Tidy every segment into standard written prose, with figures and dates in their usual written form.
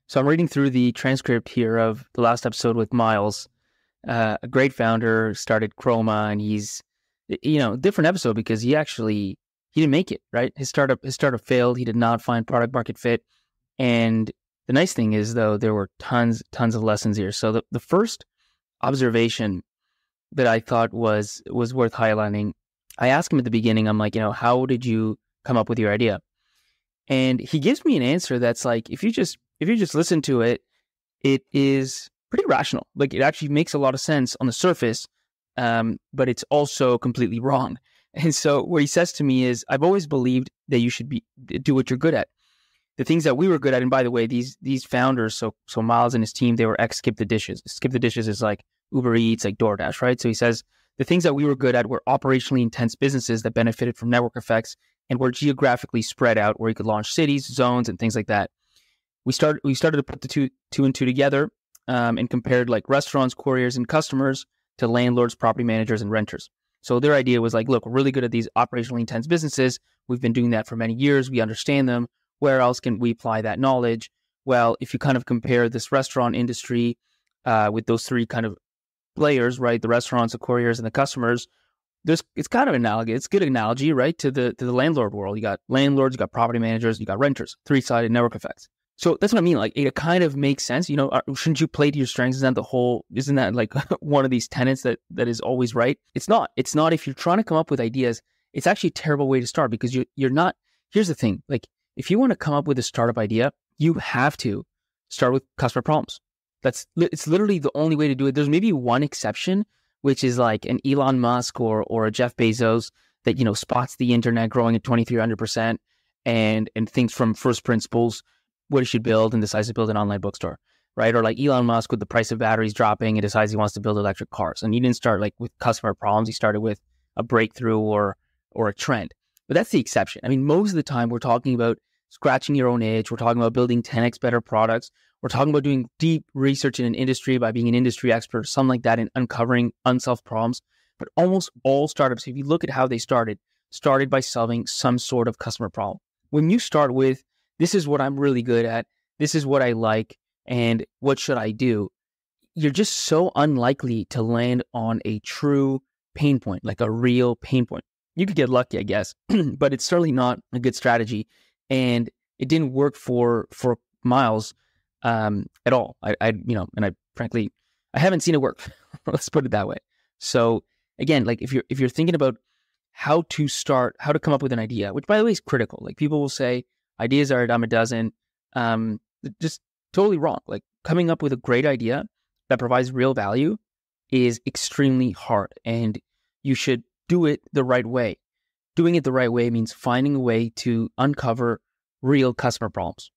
So I'm reading through the transcript here of the last episode with Miles, a great founder, started Chroma, and he's, different episode because he didn't make it, right? His startup failed. He did not find product market fit. And the nice thing is, though, there were tons of lessons here. So the first observation that I thought was worth highlighting, I asked him at the beginning, I'm like, how did you come up with your idea? And he gives me an answer that's like, if you just listen to it, it is pretty rational. Like, it actually makes a lot of sense on the surface, but it's also completely wrong. And so what he says to me is, I've always believed that you should do what you're good at. The things that we were good at, and by the way, these founders, so Miles and his team, they were ex Skip the Dishes. Skip the Dishes is like Uber Eats, like DoorDash, right? So he says, the things that we were good at were operationally intense businesses that benefited from network effects and were geographically spread out, where you could launch cities, zones, and things like that. We started to put the two and two together, and compared like restaurants, couriers, and customers to landlords, property managers, and renters. So their idea was like, look, we're really good at these operationally intense businesses. We've been doing that for many years. We understand them. Where else can we apply that knowledge? Well, if you kind of compare this restaurant industry with those three kind of players, right? The restaurants, the couriers, and the customers, it's kind of analogous. It's a good analogy, right? To the landlord world. You got landlords, you got property managers, you got renters, three-sided network effects. So that's what I mean. Like, it kind of makes sense. Shouldn't you play to your strengths? Isn't that like one of these tenets that is always right? It's not. It's not. If you're trying to come up with ideas, it's actually a terrible way to start, because you're not. Here's the thing. Like, if you want to come up with a startup idea, you have to start with customer problems. It's literally the only way to do it. There's maybe one exception, which is like an Elon Musk or a Jeff Bezos that, spots the internet growing at 2,300% and thinks from first principles what he should build and decides to build an online bookstore, right? Or like Elon Musk with the price of batteries dropping and decides he wants to build electric cars. And he didn't start like with customer problems. He started with a breakthrough or a trend. But that's the exception. I mean, most of the time we're talking about scratching your own itch. We're talking about building 10x better products. We're talking about doing deep research in an industry by being an industry expert or something like that and uncovering unsolved problems. But almost all startups, if you look at how they started by solving some sort of customer problem. When you start with, this is what I'm really good at, this is what I like, and what should I do? You're just so unlikely to land on a true pain point, like a real pain point. You could get lucky, I guess, but it's certainly not a good strategy. And it didn't work for Miles at all. I frankly, I haven't seen it work. Let's put it that way. So again, like if you're thinking about how to come up with an idea, which by the way is critical. Like, people will say ideas are a dime a dozen. Just totally wrong. Like, coming up with a great idea that provides real value is extremely hard, and you should do it the right way. Doing it the right way means finding a way to uncover real customer problems.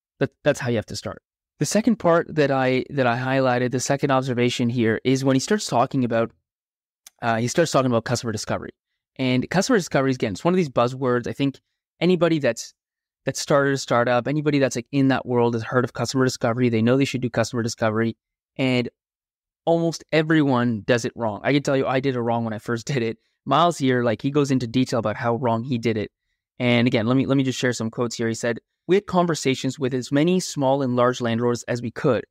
That's how you have to start. The second part that I highlighted, the second observation here, is when he starts talking about customer discovery. And customer discovery, again, it's one of these buzzwords. I think anybody that started a startup, anybody that's like in that world has heard of customer discovery. They know they should do customer discovery, and almost everyone does it wrong. I can tell you, I did it wrong when I first did it. Miles here, like, he goes into detail about how wrong he did it. And again, let me just share some quotes here. He said, "We had conversations with as many small and large landlords as we could,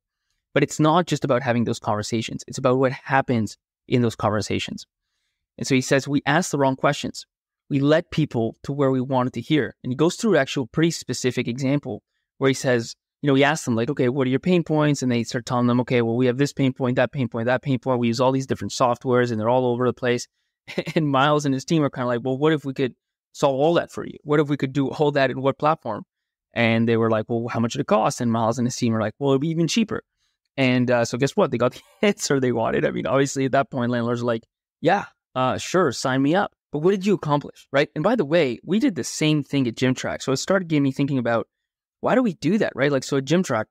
but it's not just about having those conversations. It's about what happens in those conversations." And so he says, we asked the wrong questions. We led people to where we wanted to hear. And he goes through actual pretty specific example where he says, he asked them like, okay, what are your pain points? And they start telling them, okay, well, we have this pain point, that pain point, that pain point. We use all these different softwares and they're all over the place. And Miles and his team are kind of like, well, what if we could solve all that for you? What if we could do all that in what platform? And they were like, well, how much would it cost? And Miles and his team are like, well, it'd be even cheaper. And so guess what? They got the answer they wanted. I mean, obviously at that point, landlords are like, yeah, sure, sign me up. But what did you accomplish, right? And by the way, we did the same thing at Gymtrack. So it started getting me thinking about, why do we do that, right? Like, so at Gymtrack,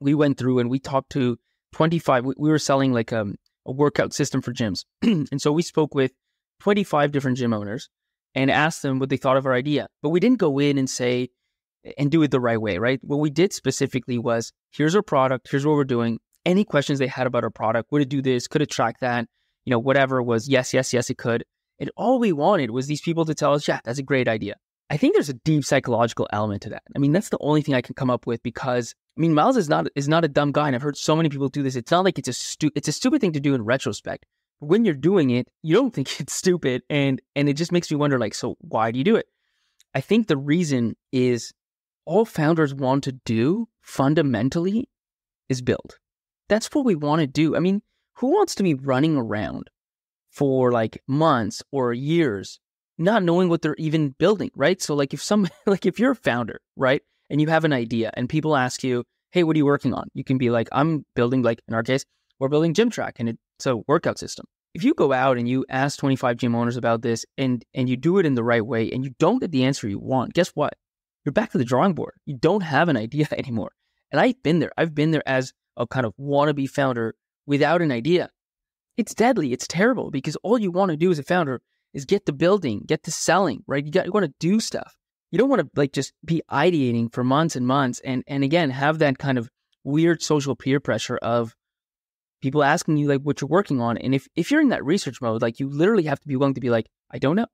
we went through and we talked to 25, we were selling like a workout system for gyms. And so we spoke with 25 different gym owners and asked them what they thought of our idea. But we didn't go in and say, and do it the right way, right? What we did specifically was, here's our product, here's what we're doing. Any questions they had about our product, would it do this? Could it track that? Whatever was, yes, it could. And all we wanted was these people to tell us, yeah, that's a great idea. I think there's a deep psychological element to that. I mean, that's the only thing I can come up with, because I mean, Miles is not a dumb guy, and I've heard so many people do this. It's not like it's a stupid thing to do in retrospect. But when you're doing it, you don't think it's stupid, and it just makes me wonder, like, so why do you do it? I think the reason is all founders want to do fundamentally is build. That's what we want to do. I mean, who wants to be running around for like months or years not knowing what they're even building, right? So like if you're a founder, right, and you have an idea and people ask you, hey, what are you working on? You can be like, I'm building, like in our case, we're building GymTrack, and it's a workout system. If you go out and you ask 25 gym owners about this and you do it in the right way and you don't get the answer you want, guess what? You're back to the drawing board. You don't have an idea anymore. And I've been there. I've been there as a kind of wannabe founder without an idea. It's deadly. It's terrible because all you want to do as a founder is get to building, get to selling, right? You want to do stuff. You don't want to like just be ideating for months and months and again, have that kind of weird social peer pressure of people asking you like what you're working on. And if you're in that research mode, like you literally have to be willing to be like, I don't know.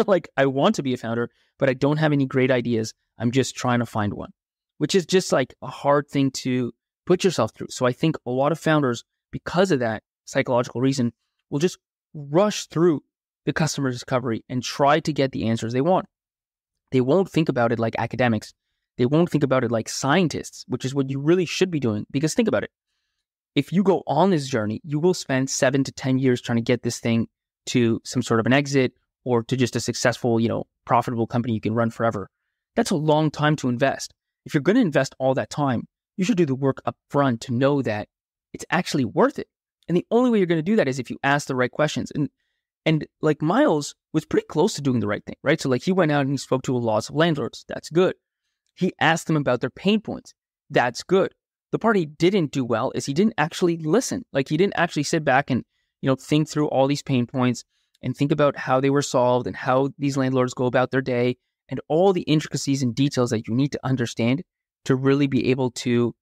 Like I want to be a founder, but I don't have any great ideas. I'm just trying to find one, which is just like a hard thing to put yourself through. So I think a lot of founders, because of that psychological reason, will just rush through the customer discovery and try to get the answers they want. They won't think about it like academics. They won't think about it like scientists, which is what you really should be doing. Because think about it. If you go on this journey, you will spend 7 to 10 years trying to get this thing to some sort of an exit or to just a successful, profitable company you can run forever. That's a long time to invest. If you're going to invest all that time, you should do the work up front to know that it's actually worth it. And the only way you're going to do that is if you ask the right questions. And like Miles was pretty close to doing the right thing, right? So like he went out and he spoke to lots of landlords. That's good. He asked them about their pain points. That's good. The part he didn't do well is he didn't actually listen. Like he didn't actually sit back and, think through all these pain points and think about how they were solved and how these landlords go about their day and all the intricacies and details that you need to understand to really be able to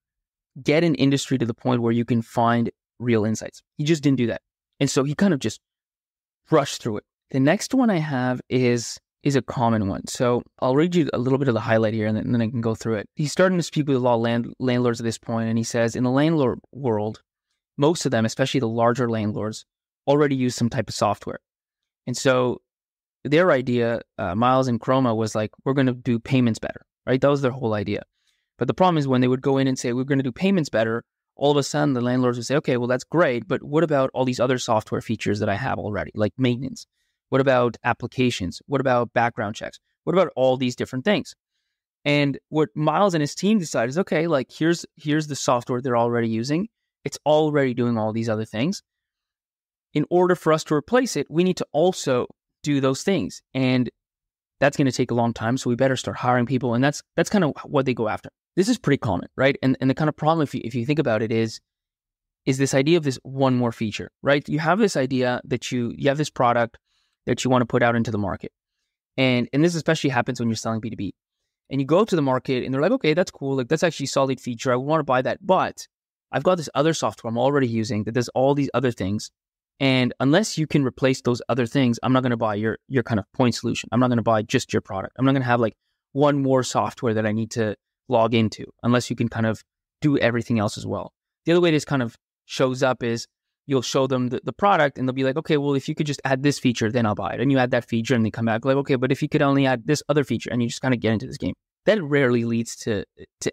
get an industry to the point where you can find real insights. He just didn't do that. And so he kind of just rushed through it. The next one I have is a common one. So I'll read you a little bit of the highlight here and then I can go through it. He's starting to speak with a lot of landlords at this point, and he says, in the landlord world, most of them, especially the larger landlords, already use some type of software. And so their idea, Miles and Chroma, was like, we're going to do payments better, right? That was their whole idea. But the problem is when they would go in and say, we're going to do payments better, all of a sudden the landlords would say, okay, well, that's great, but what about all these other software features that I have already, like maintenance? What about applications? What about background checks? What about all these different things? And what Miles and his team decided is, okay, like here's the software they're already using. It's already doing all these other things. In order for us to replace it, we need to also do those things. And that's going to take a long time. So we better start hiring people. And that's kind of what they go after. This is pretty common, right? And the kind of problem, if you think about it, is this idea of this one more feature, right? You have this idea that you have this product that you want to put out into the market. And this especially happens when you're selling B2B. And you go to the market and they're like, okay, that's cool. Like that's actually a solid feature. I want to buy that. But I've got this other software I'm already using that does all these other things. And unless you can replace those other things, I'm not going to buy your kind of point solution. I'm not going to buy just your product. I'm not going to have like one more software that I need to log into unless you can kind of do everything else as well. The other way this kind of shows up is you'll show them the product and they'll be like, okay, well, if you could just add this feature, then I'll buy it. And you add that feature and they come back like, okay, but if you could only add this other feature, and you just kind of get into this game. That rarely leads to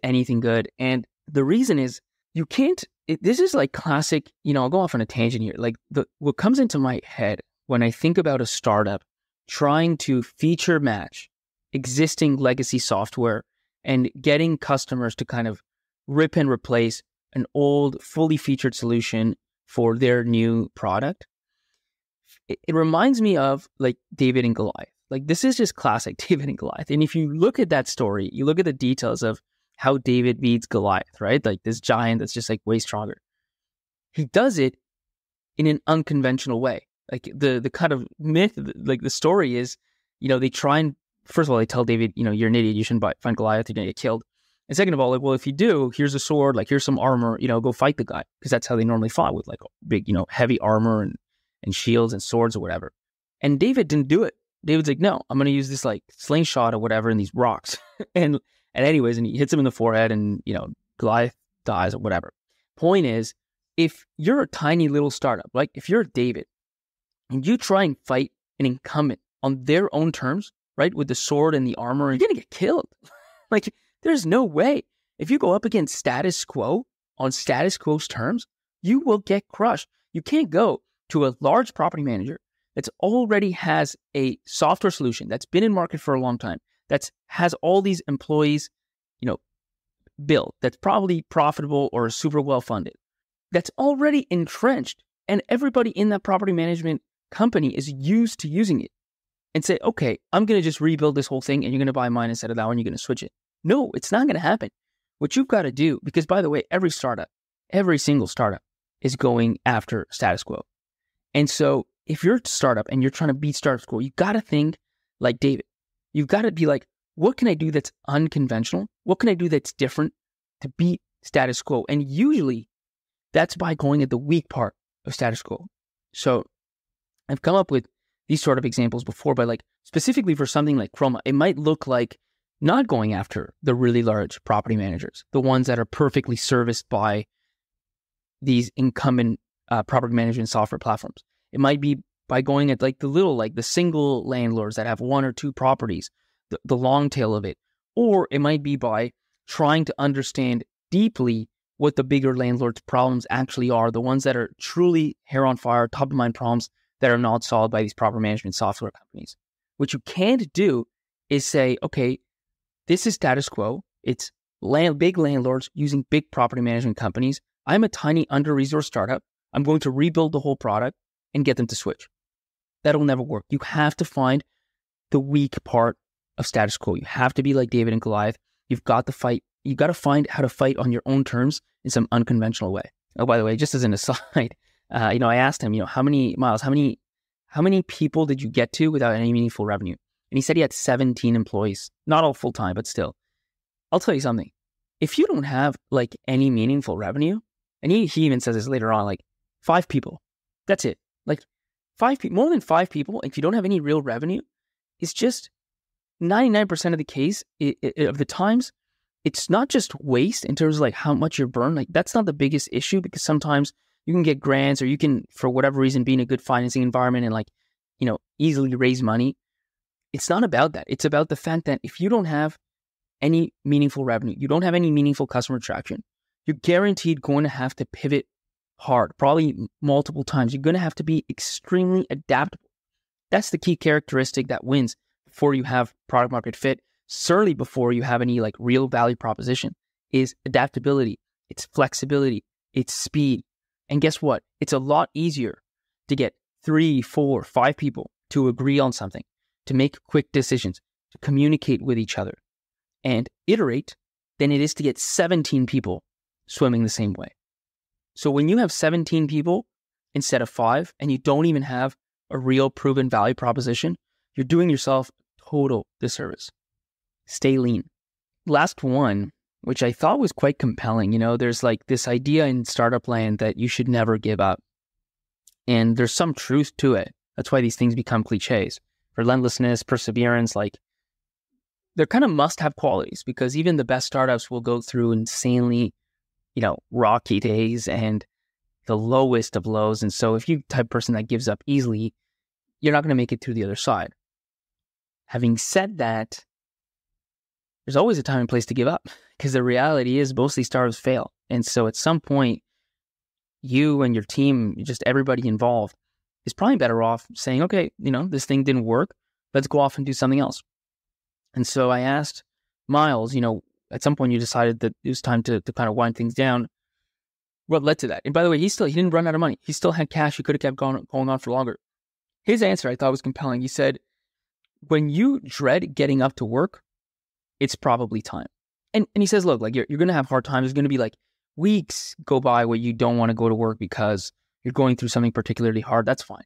anything good. And the reason is you can't, this is like classic, I'll go off on a tangent here. Like what comes into my head when I think about a startup trying to feature match existing legacy software and getting customers to kind of rip and replace an old fully featured solution for their new product. It reminds me of like David and Goliath. Like this is just classic David and Goliath. And if you look at that story, you look at the details of how David beats Goliath, right? Like this giant that's just like way stronger. He does it in an unconventional way. Like the kind of myth, like the story is, they try and, first of all, they tell David, you're an idiot. You shouldn't find Goliath. You're going to get killed. And second of all, like, well, if you do, here's a sword, like here's some armor, go fight the guy. Because that's how they normally fought, with like big, heavy armor and shields and swords or whatever. And David didn't do it. David's like, no, I'm going to use this like slingshot or whatever and these rocks. and anyways, and he hits him in the forehead and, Goliath dies or whatever. Point is, if you're a tiny little startup, like if you're David and you try and fight an incumbent on their own terms, right, with the sword and the armor, you're going to get killed. Like, there's no way. If you go up against status quo on status quo's terms, you will get crushed. You can't go to a large property manager that's already has a software solution that's been in market for a long time, that has all these employees, built, that's probably profitable or super well funded, that's already entrenched, and everybody in that property management company is used to using it, and say, okay, I'm going to just rebuild this whole thing and you're going to buy mine instead of that one, you're going to switch it. No, it's not going to happen. What you've got to do, because by the way, every single startup is going after status quo. And so if you're a startup and you're trying to beat status quo, you got to think like David. You've got to be like, what can I do that's unconventional? What can I do that's different to beat status quo? And usually that's by going at the weak part of status quo. So I've come up with these sort of examples before, but like specifically for something like Chroma, it might look like not going after the really large property managers, the ones that are perfectly serviced by these incumbent property management software platforms. It might be by going at like the single landlords that have one or two properties, the long tail of it. Or it might be by trying to understand deeply what the bigger landlords' problems actually are, the ones that are truly hair on fire, top of mind problems that are not solved by these property management software companies. What you can't do is say, okay, this is status quo. It's big landlords using big property management companies. I'm a tiny under-resourced startup. I'm going to rebuild the whole product and get them to switch. That'll never work. You have to find the weak part of status quo. You have to be like David and Goliath. You've got to fight. You've got to find how to fight on your own terms in some unconventional way. Oh, by the way, just as an aside, I asked him, how many people did you get to without any meaningful revenue? And he said he had 17 employees, not all full-time, but still. I'll tell you something. If you don't have like any meaningful revenue, and he even says this later on, like 5 people, that's it. Like 5 people, more than 5 people, if you don't have any real revenue, it's just 99% of the case of the times, it's not just waste in terms of like how much you're burned. Like that's not the biggest issue, because sometimes you can get grants, or you can, for whatever reason, be in a good financing environment and like, easily raise money. It's not about that. It's about the fact that if you don't have any meaningful revenue, you don't have any meaningful customer traction, you're guaranteed going to have to pivot hard, probably multiple times. You're going to have to be extremely adaptable. That's the key characteristic that wins before you have product market fit, certainly before you have any like real value proposition, is adaptability. It's flexibility. It's speed. And guess what? It's a lot easier to get 3, 4, 5 people to agree on something, to make quick decisions, to communicate with each other and iterate than it is to get 17 people swimming the same way. So when you have 17 people instead of 5, and you don't even have a real proven value proposition, you're doing yourself total disservice. Stay lean. Last one, which I thought was quite compelling. There's like this idea in startup land that you should never give up. And there's some truth to it. That's why these things become cliches. Relentlessness, perseverance, like they're kind of must-have qualities, because even the best startups will go through insanely, rocky days and the lowest of lows. And so if you're the type of person that gives up easily, you're not going to make it through the other side. Having said that, there's always a time and place to give up, because the reality is most of these startups fail. And so at some point, you and your team, just everybody involved, is probably better off saying, okay, this thing didn't work. Let's go off and do something else. And so I asked Miles, at some point you decided that it was time to kind of wind things down. What led to that? And by the way, he didn't run out of money. He still had cash. He could have kept going on for longer. His answer I thought was compelling. He said, when you dread getting up to work, it's probably time. And he says, look, like you're going to have hard times. There's going to be like weeks go by where you don't want to go to work because you're going through something particularly hard. That's fine.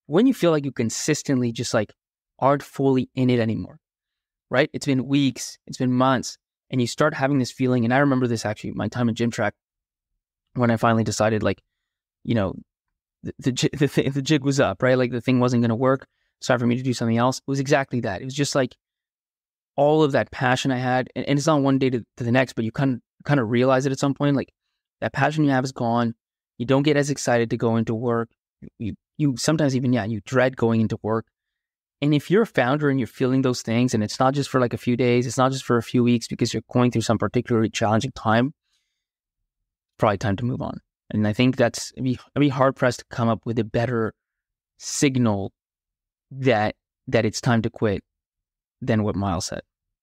When you feel like you consistently just like aren't fully in it anymore, right? It's been weeks, it's been months, and you start having this feeling. And I remember this actually, my time at Gym Track, when I finally decided like, the jig was up, right? Like the thing wasn't going to work. It's time for me to do something else. It was exactly that. It was just like all of that passion I had, and it's not one day to the next, but you kind of realize it at some point. Like That passion you have is gone. You don't get as excited to go into work. You sometimes even, you dread going into work. And if you're a founder and you're feeling those things, and it's not just for like a few days, it's not just for a few weeks because you're going through some particularly challenging time, it's probably time to move on. And I think I'd be hard pressed to come up with a better signal that it's time to quit than what Miles said.